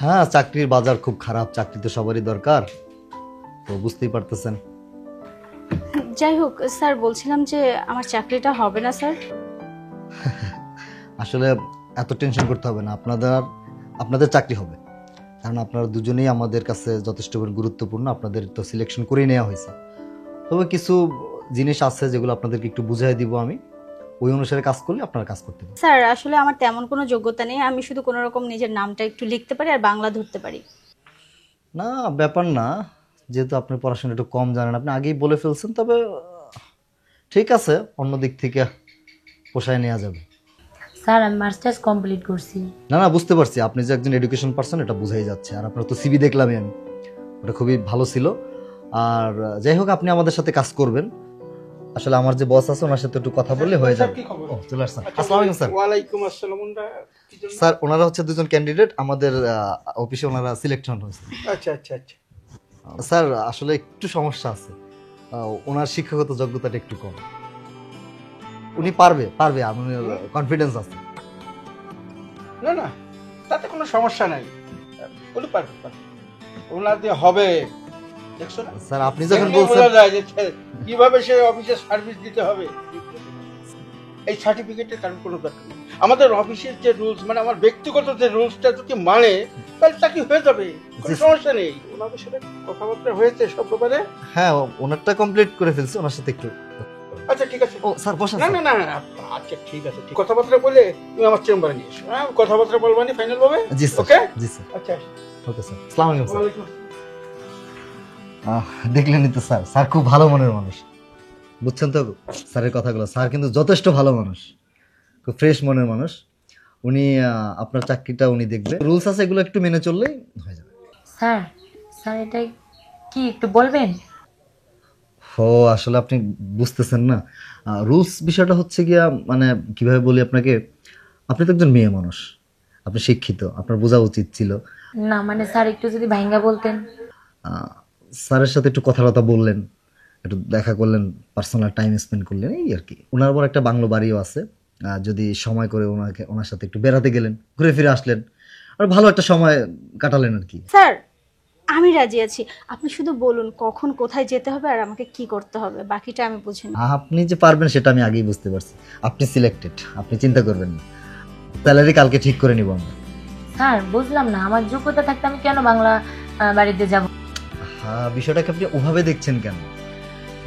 হ্যাঁ, চাকরির বাজার খুব খারাপ, চাকরি তো সবারই দরকার, তো বুঝতেই পারতেছেন। যাই হোক স্যার, বলছিলাম যে আমার চাকরিটা হবে না স্যার। আসলে এত টেনশন করতে হবে না, আপনাদের চাকরি হবে, কারণ আপনারা দুজনেই আমাদের কাছে যথেষ্ট গুরুত্বপূর্ণ। আপনাদের তো সিলেকশন করেই নেওয়া হয়েছে। তবে কিছু জিনিস আছে যেগুলো আপনাদেরকে একটু বুঝাই দিব আমি, ওই অনুসারে কাজ করলে আপনারা কাজ করতে পারেন। স্যার আসলে আমার তেমন কোনো যোগ্যতা নেই, আমি শুধু কোনো রকম নিজের নামটা একটু লিখতে পারি আর বাংলা ধরতে পারি। না, ব্যাপার না, যেহেতু আপনি পড়াশোনা একটু কম জানেন, আপনি আগেই বলে ফেলছেন, তবে ঠিক আছে, অন্য দিক থেকে পোষায় নেওয়া যাবে। স্যার আমি মাস্টার্স কমপ্লিট করছি। না না, বুঝতে পারছি আপনি যে একজন এডুকেশন পারসন, এটা বোঝাই যাচ্ছে। আর আপনার তো সিভি দেখলামই আমি, ওটা খুবই ভালো ছিল। আর যাই হোক, আপনি আমাদের সাথে কাজ করবেন। আসলে আমার যে বস আছে ওনার সাথে একটু কথা বললে হয়ে যাবে। ও, চলে আসছেন। আসসালামু আলাইকুম স্যার। ওয়ালাইকুম আসসালাম। স্যার, ওনারা হচ্ছে দুজন ক্যান্ডিডেট, আমাদের অফিসে ওনারা সিলেকশন হয়েছে। আচ্ছা আচ্ছা আচ্ছা। স্যার আসলে একটু সমস্যা আছে, ওনার শিক্ষাগত যোগ্যতাটা একটু কম। উনি পারবে, আমার কনফিডেন্স আছে। না না, তাতে কোনো সমস্যা নাই, উনি পারবে, ওনার দিয়ে হবে। দেখছো না স্যার, আপনি যখন এমনি বলছেন বোঝা যায় যে কিভাবে সে অফিসে সার্ভিস দিতে হবে। এই সার্টিফিকেটের কারণ কোনো দরকার নেই। আমাদের অফিসের যে রুলস, মানে আমার ব্যক্তিগত যে রুলসটা যদি মানে, তাহলে চাকরি হয়ে যাবে, কোনো সমস্যা নেই। ওনাদের সাথে কথাবার্তা হয়েছে সব ব্যাপারে? হ্যাঁ, ওনারটা কমপ্লিট করে ফেলছি, ওনার সাথে একটু। আচ্ছা ঠিক আছে। ও স্যার, বসেন। না না না না, আচ্ছা ঠিক আছে, কথাবার্তা বলে তুমি আমার চেম্বারে নিয়ে এসো। হ্যাঁ, কথাবার্তা বলবানি ফাইনাল ভাবে। জি স্যার। ওকে জি স্যার। আচ্ছা ওকে স্যার। আসসালামু আলাইকুম স্যার। ওয়ালাইকুম। দেখলেনই তো স্যার, স্যার খুব ভালো মনের মানুষ, বুঝছেন তো স্যারের কথাগুলো। স্যার কিন্তু যথেষ্ট ভালো মানুষ, খুব ফ্রেশ মনের মানুষ। উনি আপনার চাকরিটা উনি দেখবে, রুলস আছে এগুলো একটু মেনে চললেই হয়ে যাবে। স্যার স্যার এটা কি একটু বলবেন? ও, আসলে আপনি বুঝতেছেন না, রুলস বিষয়টা হচ্ছে গিয়া, মানে কিভাবে বলি আপনাকে, আপনি তো একজন মেয়ে মানুষ, আপনি শিক্ষিত, আপনার বোঝা উচিত ছিল। না মানে স্যার একটু যদি ভাইঙ্গা বলতেন। স্যারের সাথে একটু কথাবার্তা বললেন, একটু দেখা করলেন, পার্সোনাল টাইম স্পেন্ড করলেন, এই আর কি। ওনার আবার একটা বাংলো বাড়িও আছে, যদি সময় করে ওনার সাথে একটু বেড়াতে গেলেন, ঘুরে ফিরে আসলেন, আর ভালো একটা সময় কাটালেন আর কি। স্যার আমি রাজি আছি, আপনি শুধু বলুন কখন কোথায় যেতে হবে আর আমাকে কি করতে হবে, বাকিটা আমি বুঝি না। আপনি যে পারবেন সেটা আমি আগেই বুঝতে পারছি, আপনি সিলেক্টেড, আপনি চিন্তা করবেন না। স্যালারি কালকে ঠিক করে নিব আমরা। স্যার বুঝলাম না, আমার যোগ্যতা থাকতে আমি কেন বাংলা বাড়িতে যাব? হ্যাঁ, বিষয়টাকে আপনি ওভাবে দেখছেন কেন?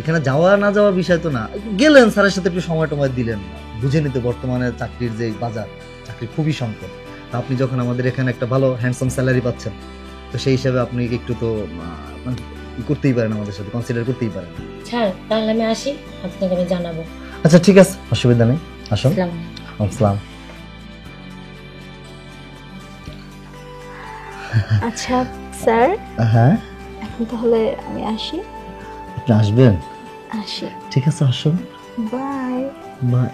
এখানে যাওয়া না যাওয়া বিষয় তো না, গেলেন স্যারের সাথে একটু সময় দিলেন, বুঝে নিতে বর্তমানে চাকরির যে বাজার, চাকরি খুবই সংকট। আপনি যখন আমাদের এখানে একটা ভালো হ্যান্ডসাম স্যালারি পাচ্ছেন, তো সেই হিসাবে আপনি একটু তো মানে করতেই পারেন, আমাদের সাথে কনসিডার করতেই পারেন। স্যার তাহলে আমি আসি, আপনাকে আমি জানাবো। আচ্ছা ঠিক আছে, অসুবিধা নেই, আসুন। আসসালামু আলাইকুম। আসসালাম। আচ্ছা স্যার, হ্যাঁ, এখন তাহলে আমি আসি। আপনি আসবেন? আসি। ঠিক আছে, আসুন। বাই। বাই।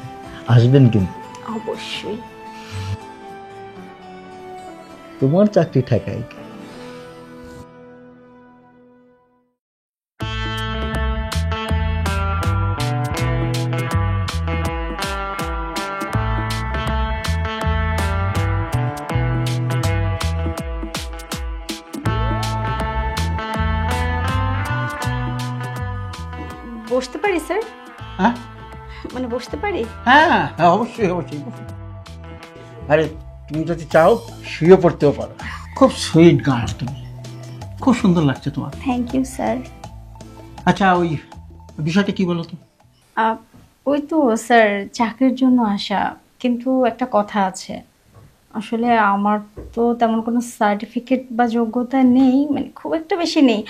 আসবেন কিন্তু। অবশ্যই। তোমার চাকরি ঠেকাই। বসতে পারি স্যার? হ্যাঁ মানে বসতে পারি? হ্যাঁ হ্যাঁ, অবশ্যই অবশ্যই। আরে তুমি যদি চাও শুয়ে পড়তেও পারো। খুব সুইট গার্ল তুমি, খুব সুন্দর লাগছে তোমার। Thank you sir. আচ্ছা ওই বিষয়টা কি বলো তো? ওই তো স্যার, চাকরির জন্য আসা, কিন্তু একটা কথা আছে, আসলে আমার তো তেমন কোনো সার্টিফিকেট বা যোগ্যতা নেই, মানে খুব একটা বেশি নেই,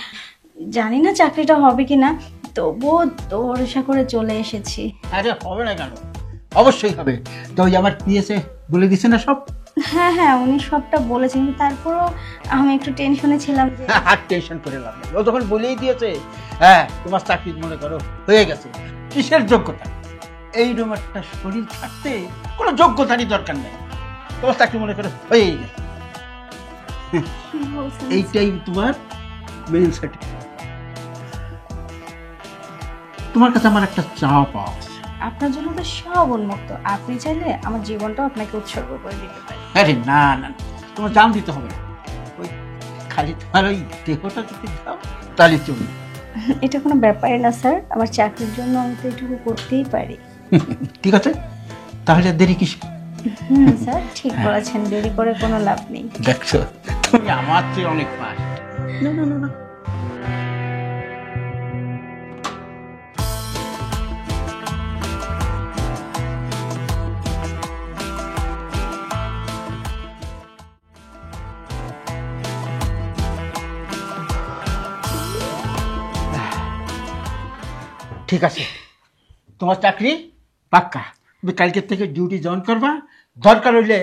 জানি না চাকরিটা হবে কিনা, তবুও ভরসা করে চলে এসেছি। আরে হবে না কেন, অবশ্যই হবে। তো ওই আমার পিএসএ বলে দিছে না সব? হ্যাঁ হ্যাঁ, উনি সবটা বলেছেন, কিন্তু তারপরও আমি একটু টেনশনে ছিলাম যে আর টেনশন করে লাভ নেই, ও যখন বলেই দিয়েছে হ্যাঁ তোমার চাকরি মনে করো হয়ে গেছে, কিসের যোগ্যতা? এইরকম একটা শরীর থাকতে কোনো যোগ্যতারই দরকার নেই, তোমার চাকরি মনে করো হয়েই গেছে। কি বলছেন? এইটাই তোমার মেইন সার্টিফিকেট। তোমার কাছে আমার একটা চাওয়া পাওয়া আছে। আপনার জন্য তো সব উন্মুক্ত, আপনি চাইলে আমার জীবনটাও আপনাকে উৎসর্গ করে দিতে পারি। আরে না না না, তোমার জান দিতে হবে না। ওই খালি তোমার ওই দেহটা যদি দাও তাহলে চলবে। এটা কোনো ব্যাপারই না স্যার, আমার চাকরির জন্য আমি তো এটুকু করতেই পারি। ঠিক আছে, তাহলে দেরি কিস? স্যার ঠিক বলেছেন, দেরি করে কোনো লাভ নেই। দেখছো তুমি আমার চেয়ে অনেক পাস। না না না না, ঠিক আছে, তোমার চাকরি পাক্কা। তুমি কালকের থেকে ডিউটি জয়েন করবা, দরকার হইলে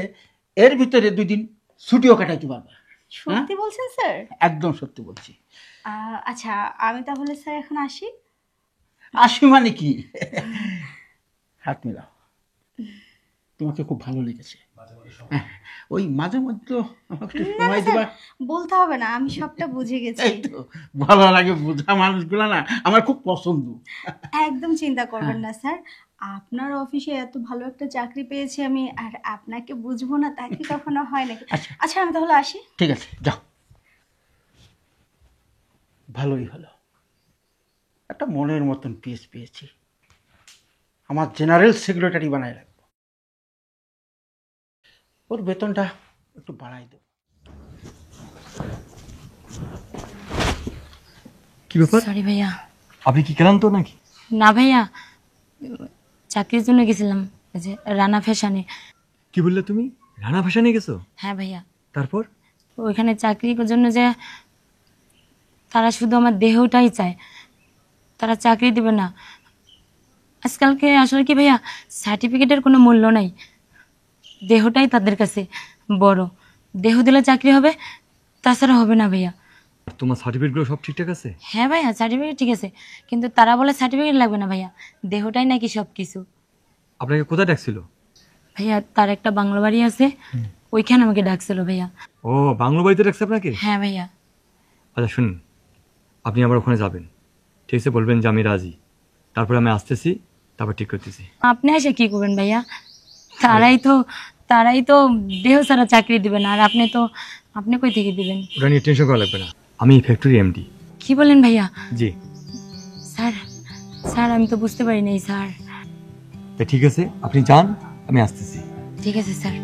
এর ভিতরে 2 দিন ছুটিও কাটাইতে পারবা। সত্যি বলছেন স্যার? একদম সত্যি বলছি। আচ্ছা আমি তাহলে স্যার এখন আসি। আসি মানে কি? হাত মিলাও, তোমাকে খুব ভালো লেগেছে। হ্যাঁ, ওই মাঝে মধ্যে আমাকে একটু সময় দিবা। বলতে হবে না, আমি সবটা বুঝে গেছি। এই তো ভালো লাগে, বোঝা মানুষগুলো না আমার খুব পছন্দ। একদম চিন্তা করবেন না স্যার, আপনার অফিসে এত ভালো একটা চাকরি পেয়েছি আমি, আর আপনাকে বুঝবো না তা কি কখনো হয় নাকি? আচ্ছা আমি তাহলে আসি। ঠিক আছে, যাও। ভালোই হলো, একটা মনের মতন পিস পেয়েছি। আমার জেনারেল সেক্রেটারি বানায় রাখবো, ওর বেতনটা একটু বাড়াই দেবো। কি ব্যাপার? সরি ভাইয়া। আপনি কি ক্লান্ত নাকি? না ভাইয়া, চাকরির জন্য গেছিলাম এই যে রানা ফ্যাশনে। কি বললে তুমি? রানা ভাষা নিয়ে গেছো? হ্যাঁ ভাইয়া, তারপর? ওইখানে চাকরির জন্য যে তারা শুধু আমার দেহটাই চায়, তারা চাকরি দেবে না। আজকালকে আসলে কি ভাইয়া, সার্টিফিকেটের কোনো মূল্য নাই, দেহটাই তাদের কাছে বড়। দেহ দিলে চাকরি হবে, তাছাড়া হবে না ভাইয়া। তোমার সার্টিফিকেটগুলো সব ঠিকঠাক আছে? হ্যাঁ ভাইয়া, সার্টিফিকেট ঠিক আছে, কিন্তু তারা বলে সার্টিফিকেট লাগবে না ভাইয়া, দেহটাই নাকি সব কিছু। আপনাকে কোথায় ডাকছিল? ভাইয়া তার একটা বাংলা বাড়ি আছে, ওইখানে আমাকে ডাকছিল ভাইয়া। ও, বাংলো বাড়িতে ডাকছে আপনাকে? হ্যাঁ ভাইয়া। আচ্ছা শুনুন, আপনি আবার ওখানে যাবেন, ঠিক আছে? বলবেন যে আমি রাজি, তারপরে আমি আসতেছি, তারপর ঠিক করতেছি। আপনি এসে কি করবেন ভাইয়া? তারাই তো দেহ ছাড়া চাকরি দিবেন, আর আপনি কই থেকে দিবেন? ওটা নিয়ে টেনশন করা লাগবে না, আমি ফ্যাক্টরি এমডি। কি বলেন ভাইয়া? জি। স্যার আমি তো বুঝতে পারি নাই স্যার। তা ঠিক আছে, আপনি যান, আমি আসতেছি। ঠিক আছে স্যার।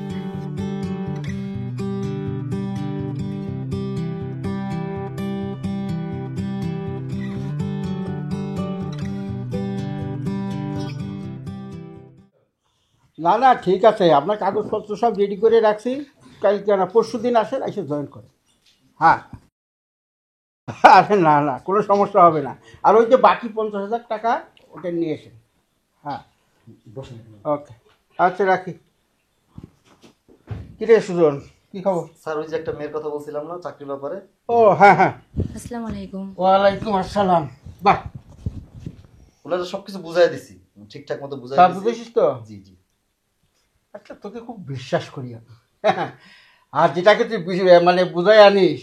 না না, ঠিক আছে, আপনার কাগজপত্র সব রেডি করে রাখছি। কালকে না পরশু দিন আসেন, এসে জয়েন করেন। হ্যাঁ, আরে না না, কোনো সমস্যা হবে না। আর ওই যে বাকি 50,000 টাকা ওটা নিয়ে এসেন। হ্যাঁ, ওকে, আচ্ছা রাখি। কিরে সুজন, কি খবর? স্যার ওই যে একটা মেয়ের কথা বলছিলাম না চাকরির ব্যাপারে, ও হ্যাঁ হ্যাঁ, আসসালামু আলাইকুম। ওয়ালাইকুম আসসালাম। বাহ, ওনারা সবকিছু বুঝাই দিছি, ঠিকঠাক মতো বুঝাই তা দিছি। বুঝেছিস তো? জি জি। আচ্ছা, তোকে খুব বিশ্বাস করি আমি। আর যেটাকে তুই মানে বুঝাই আনিস,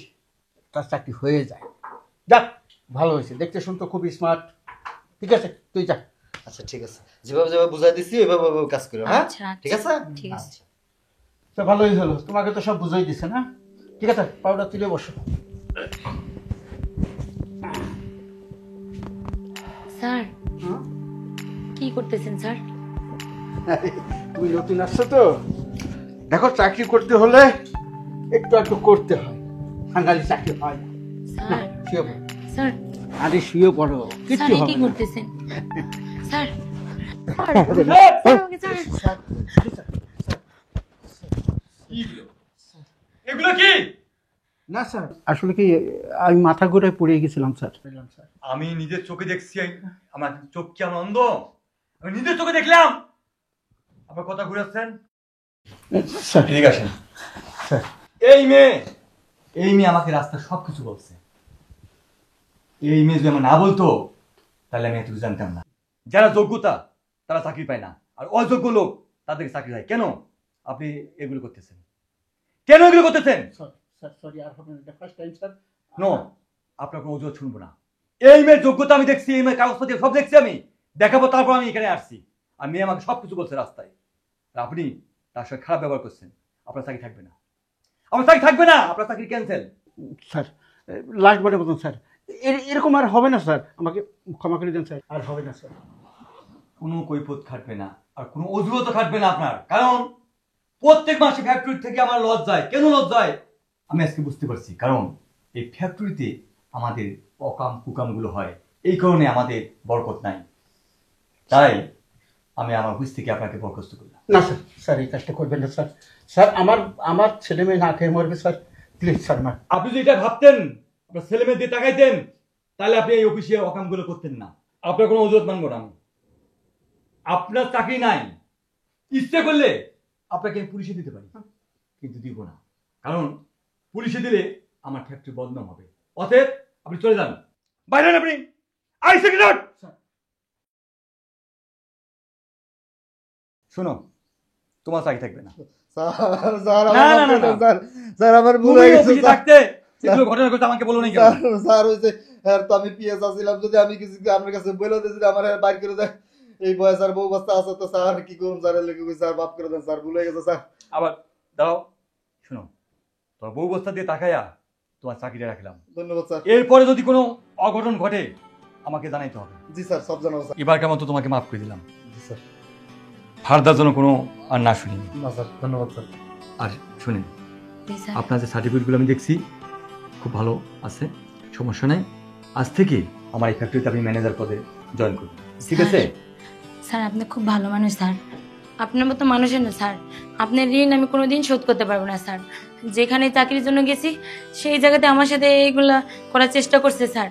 তার চাকরি হয়ে যায়। যাক, ভালো হয়েছে, দেখতে শুনতে খুব স্মার্ট। ঠিক আছে, তুই যা। আচ্ছা ঠিক আছে, যেভাবে যেভাবে বুঝাই দিছি ওইভাবে ওইভাবে কাজ করো। হ্যাঁ আচ্ছা, ঠিক আছে। ঠিক আছে। আচ্ছা। তো ভালোই হলো, তোমাকে তো সব বুঝাই দিছে না? ঠিক আছে, পাউডার তুলে বসো। স্যার কি করতেছেন স্যার? তুমি নতুন আসছো তো, দেখো চাকরি করতে হলে একটু একটু করতে হয়, নাহলে চাকরি হয় না। স্যার শুয়ে পড়ো, স্যার আরে শুয়ে পড়ো, স্যার কিচ্ছু এ হবে কি না। করতেছেন স্যার? এগুলো কি? না স্যার, আসলে কি আমি মাথা ঘুরায় পড়ে গেছিলাম স্যার। আমি নিজের চোখে দেখছি, আমার চোখ কি আমার অন্ধ? আমি নিজের চোখে দেখলাম। আপনার কথা ঘুরাচ্ছেন? স্যার ঠিক আছে। স্যার, এই মেয়ে আমাকে রাস্তায় সবকিছু বলছে। এই মেয়ে যদি আমার না বলতো তাহলে আমি এতটুকু জানতাম না। যারা যোগ্যতা তারা চাকরি পায় না, আর অযোগ্য লোক তাদেরকে চাকরি হয়। কেন আপনি এগুলো করতেছেন? কেন এগুলো করতেছেন? সরি, আর হবে না, ফার্স্ট টাইম স্যার। নো, আপনার কোনো অজুহাত শুনবো না। এই মেয়ের যোগ্যতা আমি দেখছি, এই মেয়ের কাগজপত্র সব দেখছি, আমি দেখাবো, তারপর আমি এখানে আসছি। আর মেয়ে আমাকে সবকিছু বলছে রাস্তায়, আর আপনি তার সঙ্গে খারাপ ব্যবহার করছেন। আপনার চাকরি থাকবে না, আপনার চাকরি থাকবে না, আপনার চাকরি ক্যান্সেল। স্যার লাস্টবারের মতন স্যার, এরকম আর হবে না স্যার, আমাকে ক্ষমা করে দেন স্যার, আর হবে না স্যার। কোনো কৈফত খাটবে না আর কোনো অজুহাতও খাটবে না আপনার, কারণ প্রত্যেক মাসে ফ্যাক্টরি থেকে আমার লস যায়। কেন লস যায় আমি আজকে বুঝতে পারছি, কারণ এই ফ্যাক্টরিতে আমাদের অকাম কুকামগুলো হয়, এই কারণে আমাদের বরকত নাই। তাই আমি আমার অফিস থেকে আপনাকে বরখাস্ত করলাম। না স্যার, স্যার এই কাজটা করবেন না স্যার। স্যার আমার ছেলে মেয়ে না খেয়ে মরবে স্যার, প্লিজ স্যার। না আপনি যদি এটা ভাবতেন, আপনার ছেলে মেয়ে দিয়ে তাকাইতেন, তাহলে আপনি এই অফিসে অকামগুলো করতেন না। আপনার কোনো অজুহাত মানবো না আমি। আপনার চাকরি নাই, ইচ্ছে করলে আপনাকে আমি পুলিশে দিতে পারি, কিন্তু দিব না, কারণ পুলিশে দিলে আমার ফ্যাক্টরি বদনাম হবে। অতএব আপনি চলে যান, বাইরে হন আপনি। আই সেক্রেটারি, শোনো, তোমার চাকরি থাকবে না। স্যার স্যার না, না, না, না। স্যার স্যার আমার ভুল তুমি হয়ে গেছে অফিসে থাকতে যেগুলো ঘটনা করতে আমাকে বলো না কেন? স্যার হইছে আর তো আমি পিএস আছিলাম, যদি আমি কিছু আপনার কাছে বলে দিয়েছি আমার বাইর করে দেয় এই বয়স আর বউ বাচ্চা আছে, তো স্যার কি করুন স্যার, লেগে গেছে স্যার, মাফ করে দেন স্যার, ভুল হয়ে গেছে স্যার। আবার দাও, শোনো, তোমার বউ বস্তা দিয়ে তাকাইয়া তোমার চাকরিটা রাখলাম। ধন্যবাদ স্যার। এরপরে যদি কোনো অঘটন ঘটে আমাকে জানাইতে হবে। জি স্যার, সব জানাবো স্যার। এবারকার মতো তোমাকে মাফ করে দিলাম, জি স্যার। ফার্দার জন্য কোনো আর না শুনি। না স্যার, ধন্যবাদ স্যার। আর শুনেন, জি স্যার। আপনার যে সার্টিফিকেটগুলো আমি দেখছি খুব ভালো আছে, সমস্যা নেই। আজ থেকে আমার এই ফ্যাক্টরিতে আপনি ম্যানেজার পদে জয়েন করবেন, ঠিক আছে? স্যার আপনি খুব ভালো মানুষ স্যার, আপনার মতো মানুষের না স্যার, আপনার ঋণ আমি কোনোদিন শোধ করতে পারবো না স্যার। যেখানে চাকরির জন্য গেছি সেই জায়গাতে আমার সাথে এইগুলা করার চেষ্টা করছে স্যার।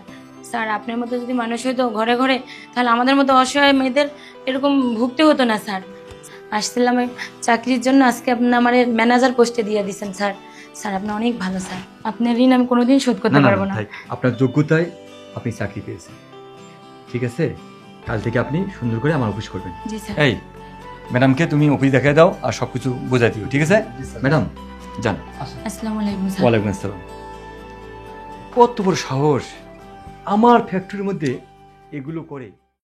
স্যার আপনার মতো যদি মানুষ হইতো ঘরে ঘরে, তাহলে আমাদের মতো অসহায় মেয়েদের এরকম ভুগতে হতো না স্যার। আসছিলাম এই চাকরির জন্য, আজকে আপনি আমার ম্যানেজার পোস্টে দিয়ে দিয়েছেন স্যার। স্যার আপনি অনেক ভালো স্যার, আপনার ঋণ আমি কোনোদিন শোধ করতে পারবো না। আপনার যোগ্যতায় আপনি চাকরি পেয়েছেন, ঠিক আছে? কাল থেকে আপনি সুন্দর করে আমার অফিস করবেন। জি স্যার। এই ম্যাডামকে তুমি অফিস দেখাই দাও আর সবকিছু বোঝাই দিও, ঠিক আছে? জি স্যার। ম্যাডাম যান। আসসালামু আলাইকুম স্যার। ওয়ালাইকুম আসসালাম। কত বড় সাহস আমার ফ্যাক্টরির মধ্যে এগুলো করে।